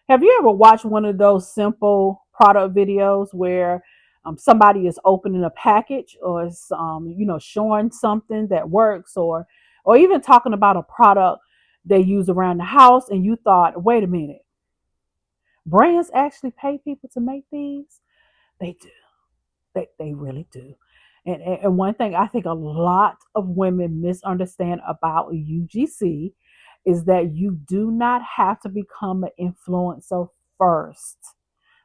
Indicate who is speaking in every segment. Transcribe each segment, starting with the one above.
Speaker 1: Have you ever watched one of those simple product videos where somebody is opening a package or is, showing something that works, or even talking about a product they use around the house, and you thought, wait a minute, brands actually pay people to make these? They do. They really do. And one thing I think a lot of women misunderstand about UGC is that you do not have to become an influencer first.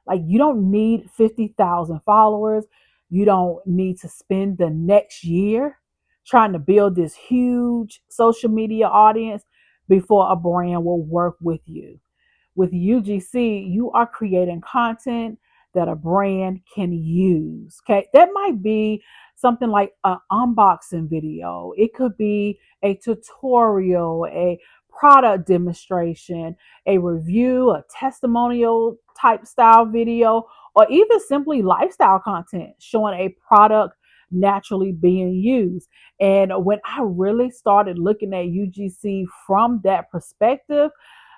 Speaker 1: Like, you don't need 50,000 followers. You don't need to spend the next year trying to build this huge social media audience before a brand will work with you. With UGC, you are creating content that a brand can use. Okay. That might be something like an unboxing video, it could be a tutorial, a product demonstration, a review, a testimonial type style video, or even simply lifestyle content showing a product naturally being used. And when I really started looking at UGC from that perspective,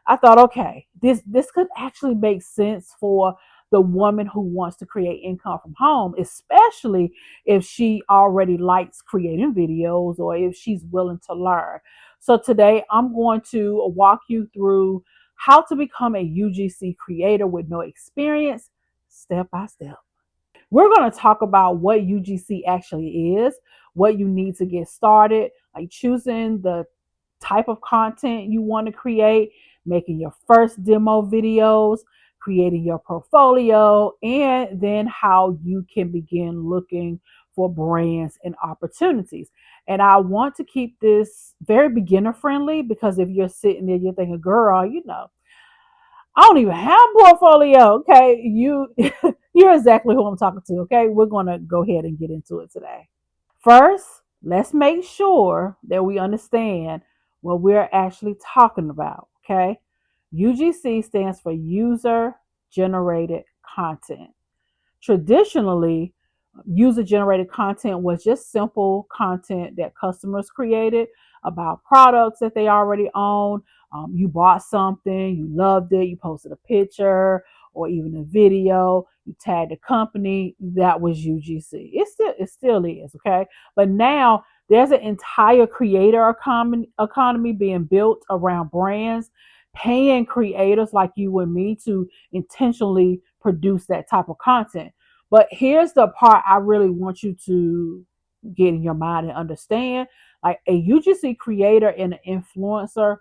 Speaker 1: I thought, okay, this could actually make sense for the woman who wants to create income from home, especially if she already likes creating videos or if she's willing to learn. So today I'm going to walk you through how to become a UGC creator with no experience, step by step. We're going to talk about what UGC actually is, what you need to get started, like choosing the type of content you want to create, making your first demo videos, creating your portfolio, and then how you can begin looking for brands and opportunities. And I want to keep this very beginner friendly, because if you're sitting there, you're thinking, girl, I don't even have a portfolio. Okay, you're exactly who I'm talking to. Okay, we're gonna go ahead and get into it today. First, let's make sure that we understand what we're actually talking about. Okay, UGC stands for user generated content. Traditionally, user generated content was just simple content that customers created about products that they already own. You bought something, you loved it, you posted a picture or even a video, you tagged the company. That was UGC. It still is, okay. But now there's an entire creator economy being built around brands paying creators like you and me to intentionally produce that type of content. But here's the part I really want you to get in your mind and understand. Like, a UGC creator and an influencer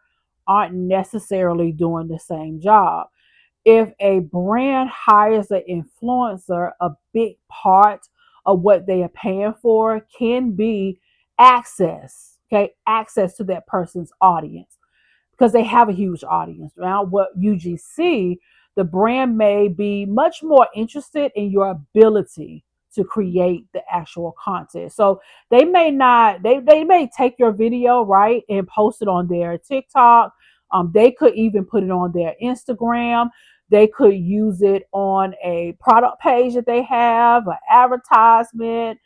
Speaker 1: aren't necessarily doing the same job. If a brand hires an influencer, a big part of what they are paying for can be access, okay, access to that person's audience, because they have a huge audience. Now, what UGC, the brand may be much more interested in your ability to create the actual content. So they may take your video, right, and post it on their TikTok. They could even put it on their Instagram. They could use it on a product page that they have, an advertisement,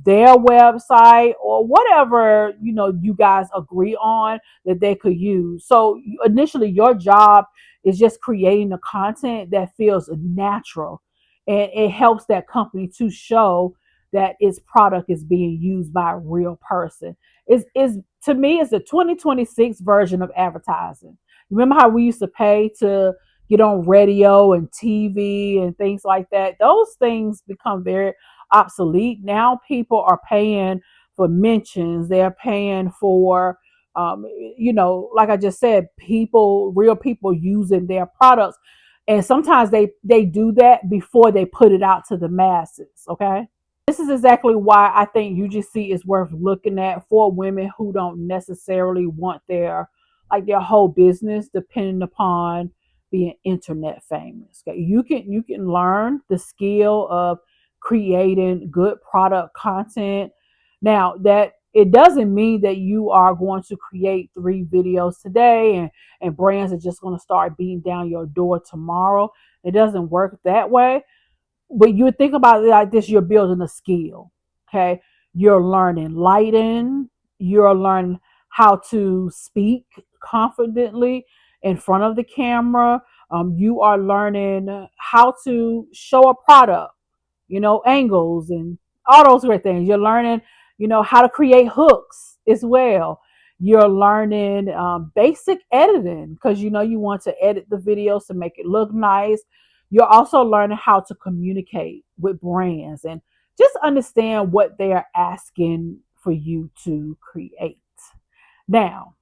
Speaker 1: their website, or whatever you guys agree on that they could use. So initially, your job is just creating the content that feels natural, and it helps that company to show that its product is being used by a real person. Is To me, it's the 2026 version of advertising. Remember how we used to pay to get on radio and TV and things like that? Those things become very obsolete. Now people are paying for mentions. They're paying for, like I just said, real people using their products. And sometimes they do that before they put it out to the masses. Okay. This is exactly why I think UGC is worth looking at for women who don't necessarily want their whole business depending upon being internet famous. Okay, you can learn the skill of creating good product content. Now, that it doesn't mean that you are going to create 3 videos today and brands are just going to start beating down your door tomorrow. It doesn't work that way. But you think about it like this: you're building a skill. Okay, you're learning lighting, you're learning how to speak confidently in front of the camera. You are learning how to show a product, angles and all those great things. You're learning, how to create hooks as well. You're learning basic editing because you want to edit the videos to make it look nice. You're also learning how to communicate with brands and just understand what they are asking for you to create. Now,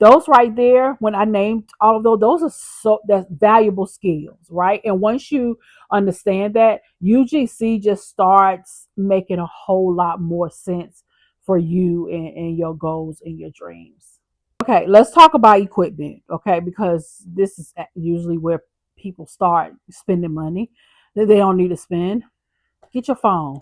Speaker 1: those right there, when I named all of those are that's valuable skills, right? And once you understand that, UGC just starts making a whole lot more sense for you and your goals and your dreams. Okay, let's talk about equipment, okay? Because this is usually where people start spending money that they don't need to spend. Get your phone.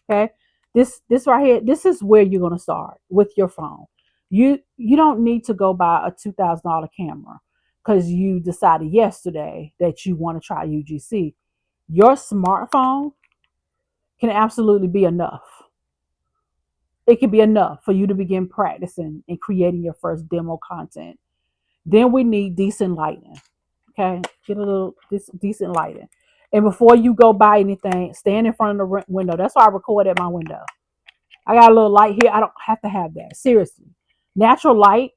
Speaker 1: Okay. This right here, this is where you're gonna start with your phone. You don't need to go buy a $2,000 camera because you decided yesterday that you want to try UGC. Your smartphone can absolutely be enough. It can be enough for you to begin practicing and creating your first demo content. Then we need decent lighting. Okay, get a little decent lighting. And before you go buy anything, stand in front of the window. That's why I record at my window. I got a little light here. I don't have to have that. Seriously. Natural light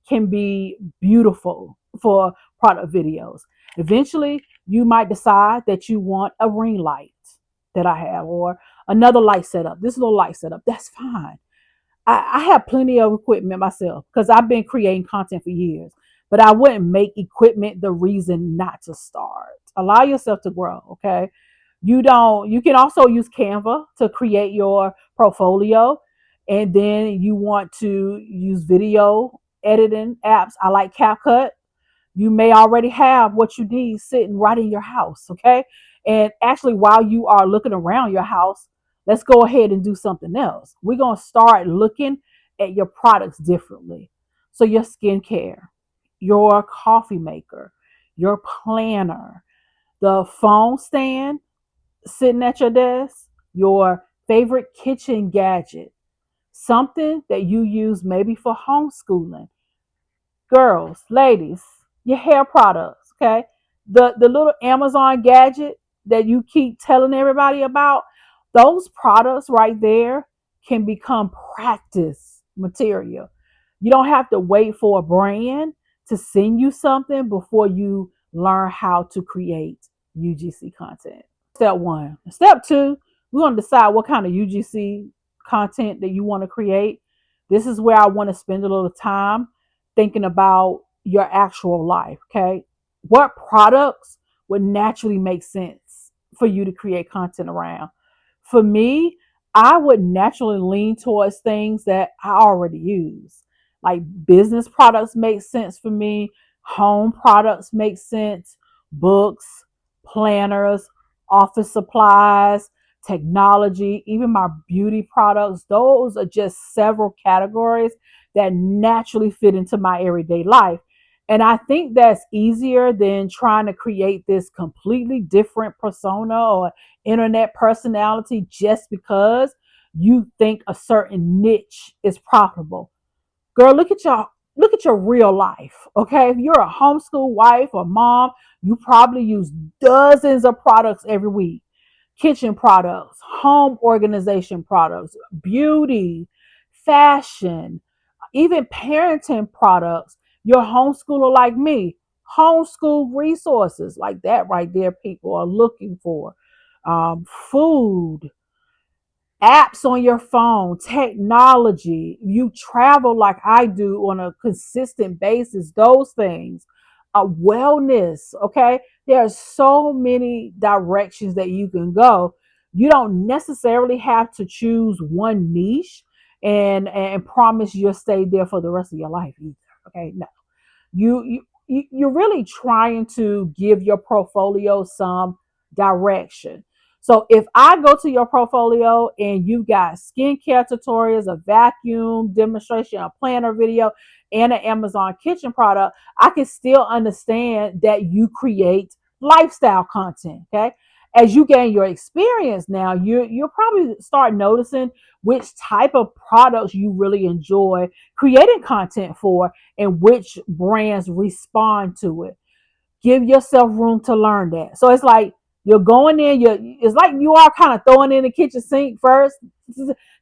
Speaker 1: can be beautiful for product videos. Eventually, you might decide that you want a ring light that I have or another light setup. This little light setup. That's fine. I have plenty of equipment myself because I've been creating content for years. But I wouldn't make equipment the reason not to start. Allow yourself to grow, okay? You can also use Canva to create your portfolio. And then you want to use video editing apps. I like CapCut. You may already have what you need sitting right in your house, okay? And actually, while you are looking around your house, let's go ahead and do something else. We're going to start looking at your products differently. So, your skincare, your coffee maker, your planner, the phone stand sitting at your desk, your favorite kitchen gadget, something that you use maybe for homeschooling. Girls, ladies, your hair products, okay? The little Amazon gadget that you keep telling everybody about, those products right there can become practice material. You don't have to wait for a brand to send you something before you learn how to create UGC content. Step one. Step two, we're going to decide what kind of UGC content that you want to create. This is where I want to spend a little time thinking about your actual life. Okay. What products would naturally make sense for you to create content around? For me, I would naturally lean towards things that I already use. Like business products make sense for me, home products make sense, books, planners, office supplies, technology, even my beauty products. Those are just several categories that naturally fit into my everyday life. And I think that's easier than trying to create this completely different persona or internet personality just because you think a certain niche is profitable. Girl, look at your real life. Okay. If you're a homeschool wife or mom, you probably use dozens of products every week. Kitchen products, home organization products, beauty, fashion, even parenting products. You're a homeschooler like me. Homeschool resources like that right there, people are looking for. Food, apps on your phone, technology, you travel like I do on a consistent basis, those things, wellness, okay? There are so many directions that you can go. You don't necessarily have to choose one niche and promise you'll stay there for the rest of your life either, okay? No, you're really trying to give your portfolio some direction. So if I go to your portfolio and you got skincare tutorials, a vacuum demonstration, a planner video, and an Amazon kitchen product, I can still understand that you create lifestyle content. Okay. As you gain your experience now, you'll probably start noticing which type of products you really enjoy creating content for and which brands respond to it. Give yourself room to learn that. So it's like you're going in, it's like you are kind of throwing in the kitchen sink first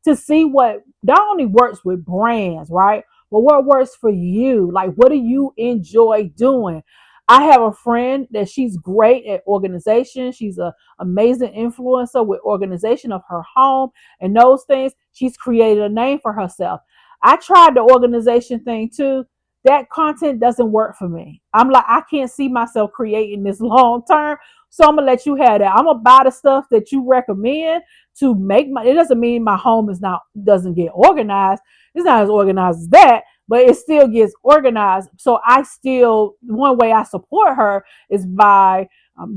Speaker 1: to see what not only works with brands, right? But what works for you. Like, what do you enjoy doing? I have a friend that she's great at organization. She's an amazing influencer with organization of her home and those things. She's created a name for herself. I tried the organization thing too. That content doesn't work for me. I'm like, I can't see myself creating this long term. So I'm gonna let you have that. I'm gonna buy the stuff that you recommend to make my. It doesn't mean my home is not doesn't get organized. It's not as organized as that, but it still gets organized. So I still one way I support her is by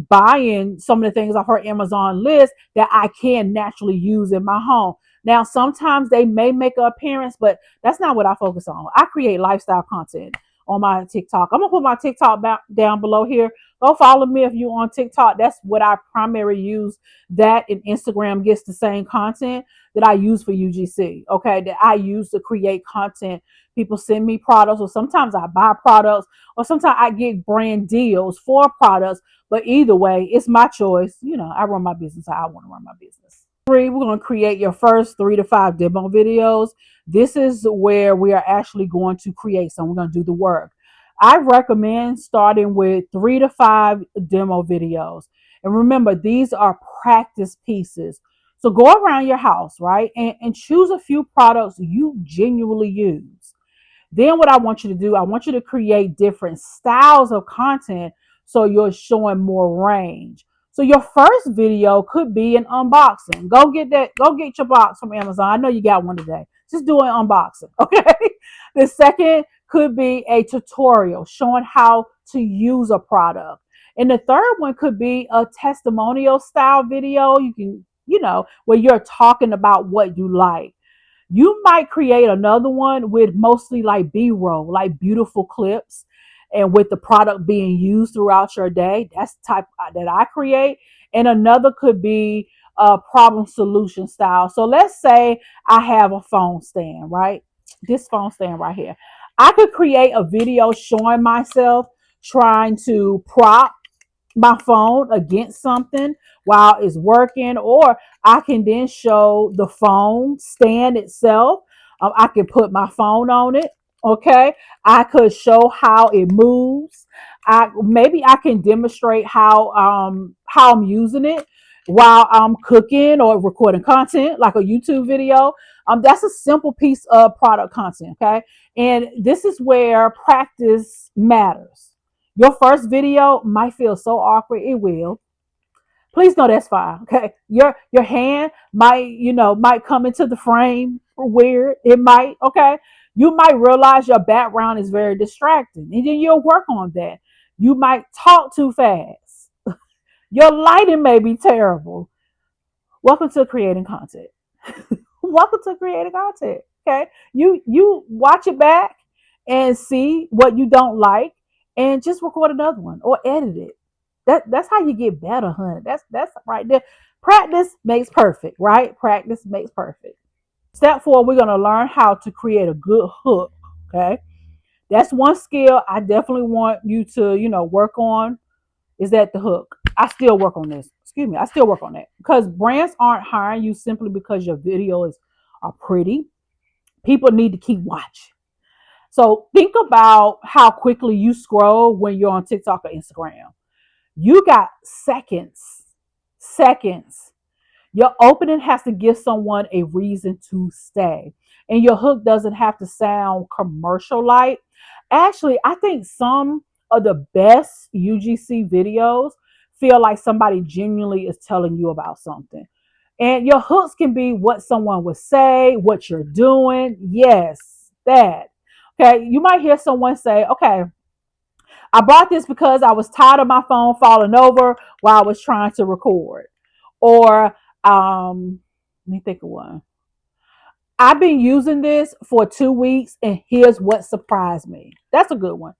Speaker 1: buying some of the things off her Amazon list that I can naturally use in my home. Now, sometimes they may make an appearance, but that's not what I focus on. I create lifestyle content on my TikTok. I'm gonna put my TikTok down below here. Go follow me if you're on TikTok. That's what I primarily use. That and Instagram gets the same content that I use for UGC. Okay, that I use to create content. People send me products, or sometimes I buy products, or sometimes I get brand deals for products. But either way, it's my choice. I run my business how I want to run my business. We're going to create your first 3 to 5 demo videos. This is where we are actually going to create some. We're going to do the work. I recommend starting with 3 to 5 demo videos. And remember, these are practice pieces. So go around your house, right? And choose a few products you genuinely use. Then what I want you to do, I want you to create different styles of content so you're showing more range. So your first video could be an unboxing. Go get that. Go get your box from Amazon. I know you got one today. Just do an unboxing, okay? The second could be a tutorial showing how to use a product. And the third one could be a testimonial style video. You can, where you're talking about what you like. You might create another one with mostly like B-roll, like beautiful clips, and with the product being used throughout your day. That's the type that I create. And another could be a problem solution style. So let's say I have a phone stand, right? This phone stand right here. I could create a video showing myself trying to prop my phone against something while it's working, or I can then show the phone stand itself. I can put my phone on it. Okay, I could show how it moves. Maybe I can demonstrate how I'm using it while I'm cooking or recording content like a YouTube video. That's a simple piece of product content. Okay, and this is where practice matters. Your first video might feel so awkward. It will. Please know that's fine. Okay. Your hand might come into the frame weird. It might, okay. You might realize your background is very distracting. And then you'll work on that. You might talk too fast. Your lighting may be terrible. Welcome to creating content. Welcome to creating content. Okay. You watch it back and see what you don't like and just record another one or edit it. That's how you get better, honey. That's right there. Practice makes perfect, right? Practice makes perfect. Step 4, we're gonna learn how to create a good hook. Okay. That's one skill I definitely want you to, work on, is that the hook. I still work on this. Excuse me. I still work on that because brands aren't hiring you simply because your videos are pretty. People need to keep watching. So think about how quickly you scroll when you're on TikTok or Instagram. You got seconds. Seconds. Your opening has to give someone a reason to stay. And your hook doesn't have to sound commercial like. Actually, I think some of the best UGC videos feel like somebody genuinely is telling you about something. And your hooks can be what someone would say, what you're doing. Yes, that. Okay, you might hear someone say, okay, I bought this because I was tired of my phone falling over while I was trying to record. Or, let me think of one. I've been using this for 2 weeks and here's what surprised me. That's a good one.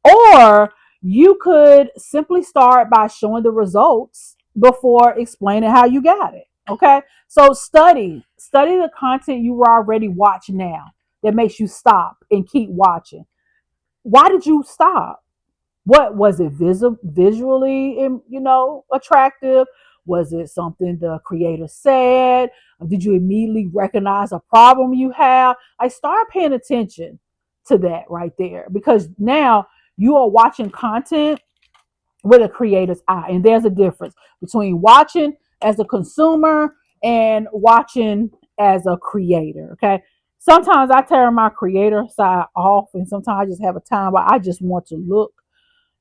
Speaker 1: Or you could simply start by showing the results before explaining how you got it. Okay. So study the content you were already watching now that makes you stop and keep watching. Why did you stop? What was it, visually, attractive? Was it something the creator said? Did you immediately recognize a problem you have? I start paying attention to that right there, because now you are watching content with a creator's eye. And there's a difference between watching as a consumer and watching as a creator. Okay. Sometimes I turn my creator side off, and sometimes I just have a time where I just want to look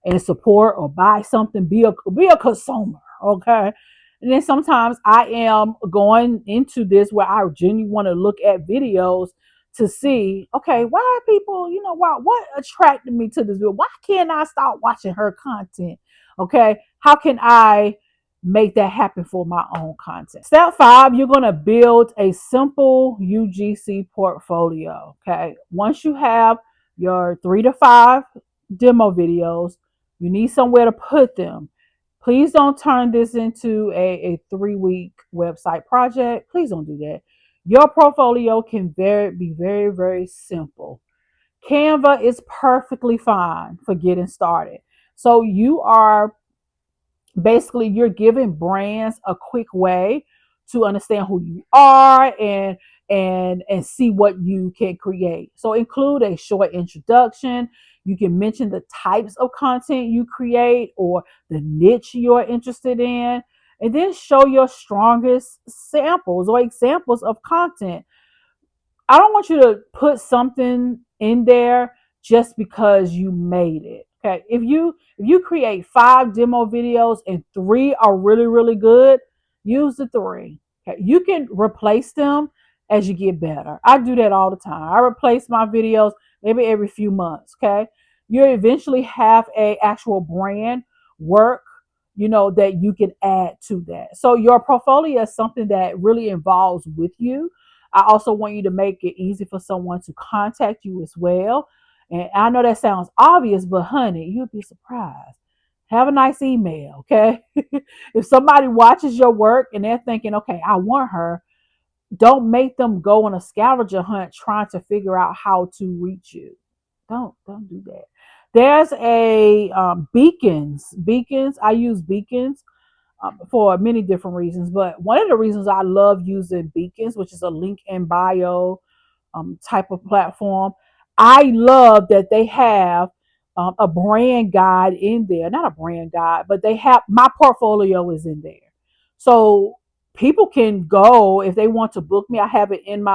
Speaker 1: and support or buy something, be a consumer. Okay. And then sometimes I am going into this where I genuinely want to look at videos to see, okay, why are people, what attracted me to this video? Why can't I start watching her content? Okay. How can I make that happen for my own content? Step 5, you're going to build a simple UGC portfolio. Okay. Once you have your 3 to 5 demo videos, you need somewhere to put them. Please don't turn this into a 3-week website project. Please don't do that. Your portfolio can be very, very simple. Canva is perfectly fine for getting started. So you're giving brands a quick way to understand who you are and see what you can create. So include a short introduction. You can mention the types of content you create or the niche you're interested in, and then show your strongest samples or examples of content. I don't want you to put something in there just because you made it. Okay. If you create 5 demo videos and 3 are really, really good, use the 3. Okay. You can replace them as you get better. I do that all the time. I replace my videos maybe every few months. Okay. You eventually have a actual brand work, that you can add to that. So your portfolio is something that really involves with you. I also want you to make it easy for someone to contact you as well. And I know that sounds obvious, but honey, you'll be surprised. Have a nice email, okay? If somebody watches your work and they're thinking, okay, I want her, don't make them go on a scavenger hunt trying to figure out how to reach you. Don't do that. There's a beacons. I use beacons for many different reasons. But one of the reasons I love using Beacons, which is a link in bio type of platform, I love that they have a brand guide in there. Not a brand guide, but they have my portfolio is in there. So people can go if they want to book me. I have it in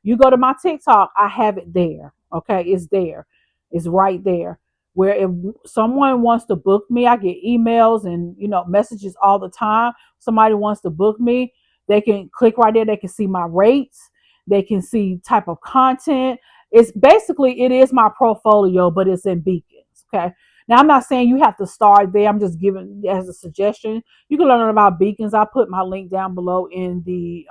Speaker 1: you go to my TikTok, I have it there. Okay, it's there. It's right there, where if someone wants to book me, I get emails and messages all the time. Somebody wants to book me, they can click right there. They can see my rates. They can see type of content. It is my portfolio, but it's in Beacons. Okay. Now I'm not saying you have to start there. I'm just giving as a suggestion. You can learn about Beacons. I put my link down below in the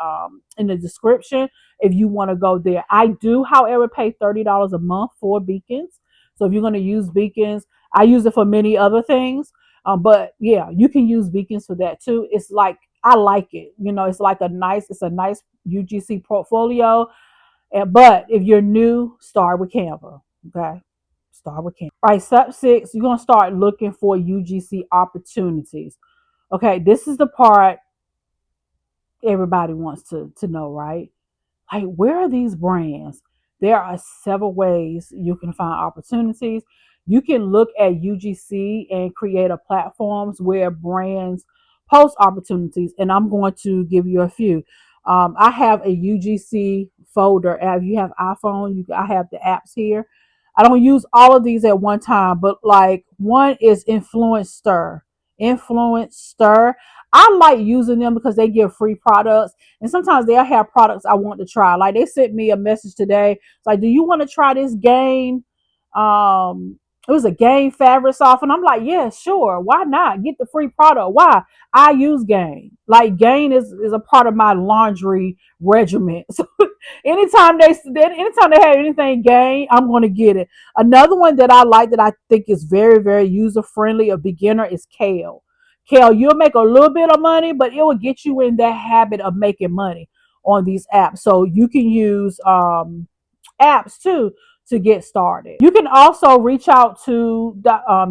Speaker 1: description if you want to go there. I do, however, pay $30 a month for Beacons. So if you're going to use Beacons, I use it for many other things. But yeah, you can use Beacons for that too. It's like I like it. It's a nice UGC portfolio. But if you're new, start with Canva. Okay, start with Canva. All right, step 6, you're gonna start looking for UGC opportunities. Okay, this is the part everybody wants to know, right? Like, where are these brands? There are several ways you can find opportunities. You can look at UGC and creator platforms where brands post opportunities, and I'm going to give you a few. I have a UGC folder. If you have iPhone, I have the apps here. I don't use all of these at one time, but like one is Influencer. Influencer. I like using them because they give free products, and sometimes they'll have products I want to try. Like they sent me a message today. It's like, do you want to try this Gain? It was a Gain fabric soft, and I'm like, yeah, sure. Why not? Get the free product. Why? I use Gain. Like Gain is a part of my laundry regimen. So anytime they have anything Gain, I'm going to get it. Another one that I like that I think is very, very user friendly, a beginner, is Kale. Kale, you'll make a little bit of money, but it will get you in that habit of making money on these apps. So you can use apps too to get started. You can also reach out to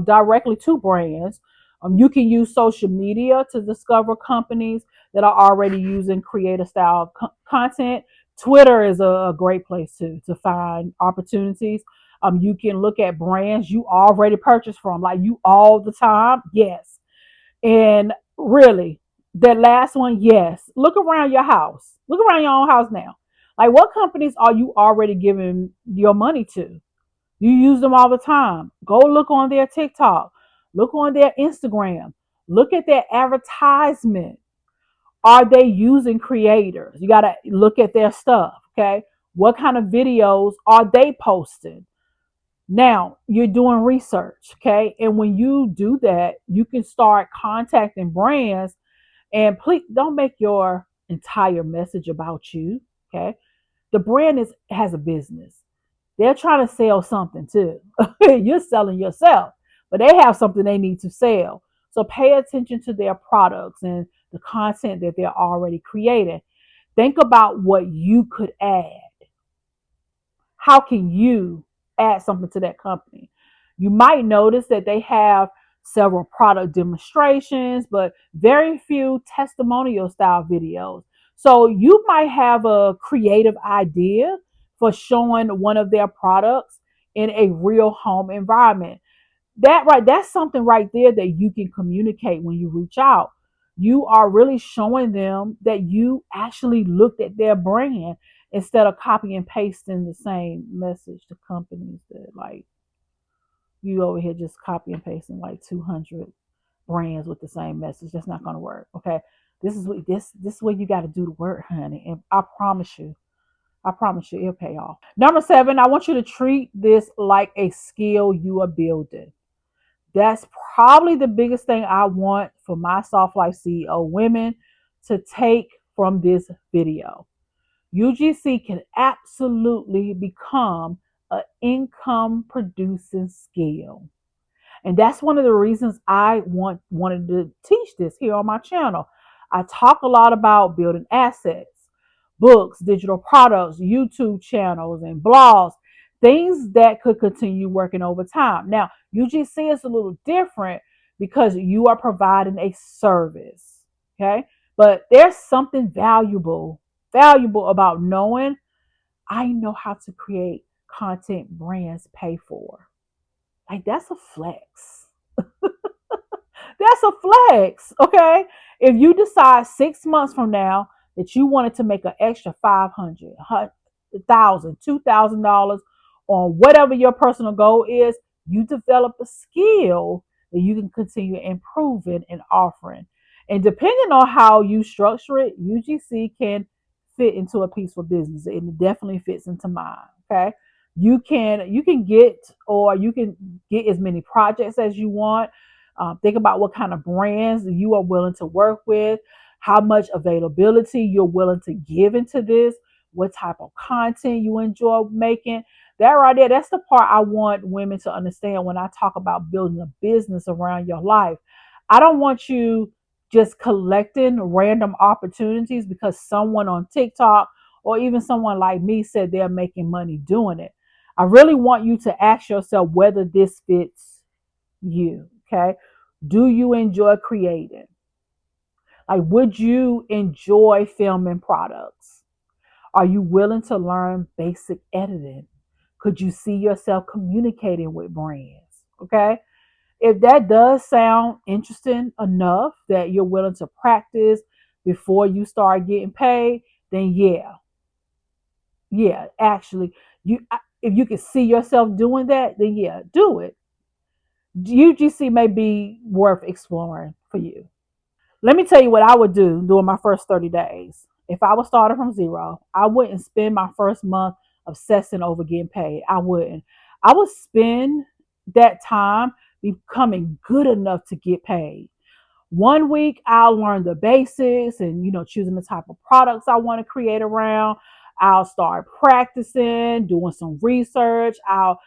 Speaker 1: directly to brands. You can use social media to discover companies that are already using creative style content. Twitter is a great place to find opportunities. You can look at brands you already purchase from, like you all the time. Yes. And really, that last one, yes. Look around your house. Look around your own house now. Like, what companies are you already giving your money to? You use them all the time. Go look on their TikTok, look on their Instagram, look at their advertisement. Are they using creators? You got to look at their stuff, okay? What kind of videos are they posting? Now, you're doing research, okay? And when you do that, you can start contacting brands. And please don't make your entire message about you, okay? The brand has a business. They're trying to sell something too. You're selling yourself, but they have something they need to sell. So pay attention to their products and the content that they're already creating. Think about what you could add. How can you add something to that company? You might notice that they have several product demonstrations, but very few testimonial style videos. So you might have a creative idea for showing one of their products in a real home environment. That's something right there that you can communicate when you reach out. You are really showing them that you actually looked at their brand instead of copy and pasting the same message to companies that, like, you over here just copy and pasting like 200 brands with the same message. That's not going to work. Okay. This is what you got to do the work, honey. And I promise you it'll pay off. Number 7, I want you to treat this like a skill you are building. That's probably the biggest thing I want for my Soft Life CEO women to take from this video. UGC can absolutely become an income producing skill. And that's one of the reasons I wanted to teach this here on my channel. I talk a lot about building assets, books, digital products, YouTube channels, and blogs, things that could continue working over time. Now, UGC is a little different because you are providing a service, okay? But there's something valuable about knowing I know how to create content brands pay for. Like, that's a flex. That's a flex, okay? If you decide 6 months from now that you wanted to make an extra 500, $2,000 on whatever your personal goal is, you develop a skill that you can continue improving and offering. And depending on how you structure it, UGC can fit into a peaceful business. It definitely fits into mine. Okay. You can get as many projects as you want. Think about what kind of brands you are willing to work with, how much availability you're willing to give into this, what type of content you enjoy making. That right there, that's the part I want women to understand when I talk about building a business around your life. I don't want you just collecting random opportunities because someone on TikTok or even someone like me said they're making money doing it. I really want you to ask yourself whether this fits you. Okay. Do you enjoy creating? Like, would you enjoy filming products? Are you willing to learn basic editing? Could you see yourself communicating with brands? Okay. If that does sound interesting enough that you're willing to practice before you start getting paid, then actually, you if you can see yourself doing that, then yeah, do it. UGC may be worth exploring for you. Let me tell you what I would do during my first 30 days. If I was starting from zero, I wouldn't spend my first month obsessing over getting paid. I wouldn't. I would spend that time becoming good enough to get paid. One week I'll learn the basics and choosing the type of products I want to create around. I'll start practicing, doing some research. I'll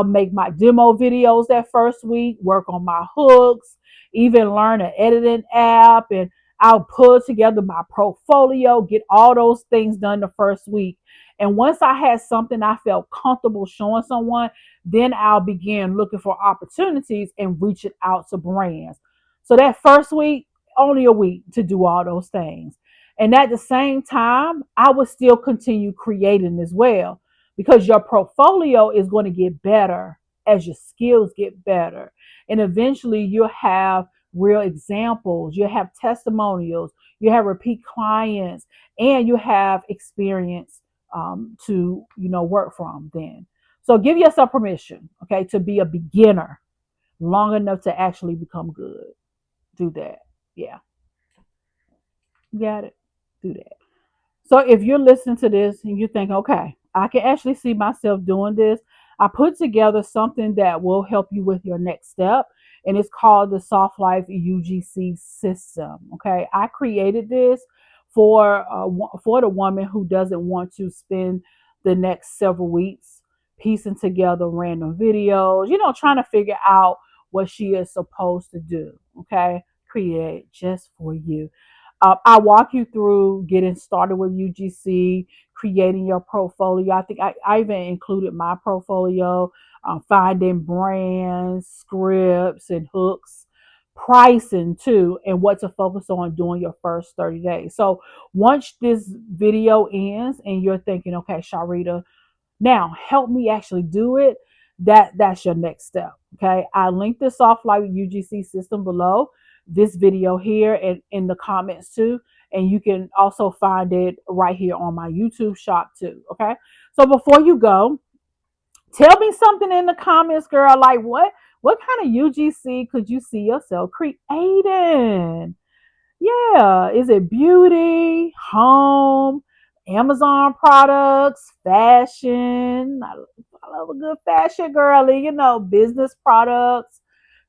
Speaker 1: make my demo videos that first week, work on my hooks, even learn an editing app, and I'll put together my portfolio, get all those things done the first week. And once I had something I felt comfortable showing someone, then I'll begin looking for opportunities and reaching out to brands. So that first week, only a week to do all those things. And at the same time, I would still continue creating as well, because your portfolio is going to get better as your skills get better. And eventually you'll have real examples, you'll have testimonials, you have repeat clients, and you have experience to work from then. So give yourself permission, okay, to be a beginner long enough to actually become good. Do that. Yeah, got it. Do that. So if you're listening to this and you think, okay, I can actually see myself doing this, I put together something that will help you with your next step, and it's called the Soft Life UGC system. Okay, I created this for the woman who doesn't want to spend the next several weeks piecing together random videos, trying to figure out what she is supposed to do. Okay, create just for you. I walk you through getting started with UGC, creating your portfolio. I think I even included my portfolio, finding brands, scripts, and hooks, pricing too, and what to focus on during your first 30 days. So once this video ends and you're thinking, okay, Sharlrita, now help me actually do it. That's your next step. Okay. I linked the Soft Life UGC system below this video here and in the comments too. And you can also find it right here on my YouTube shop too. Okay. So before you go, tell me something in the comments, girl. Like what kind of UGC could you see yourself creating? Yeah, is it beauty, home, Amazon products, fashion? I love a good fashion girly, business products,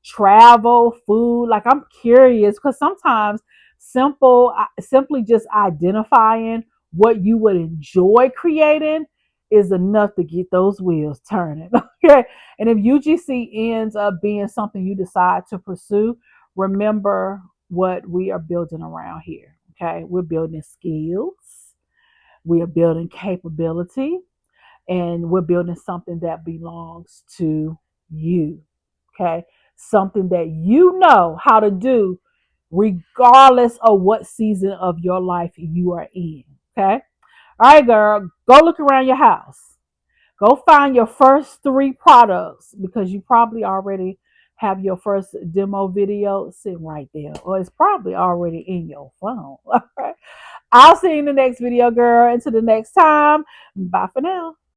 Speaker 1: travel, food. Like I'm curious because sometimes simply just identifying what you would enjoy creating is enough to get those wheels turning. Okay. And if UGC ends up being something you decide to pursue, remember what we are building around here. Okay. We're building skills, we are building capability, and we're building something that belongs to you. Okay. Something that you know how to do regardless of what season of your life you are in. Okay. All right, girl, go look around your house. Go find your first three products because you probably already have your first demo video sitting right there, or it's probably already in your phone. All right. I'll see you in the next video, girl. Until the next time, bye for now.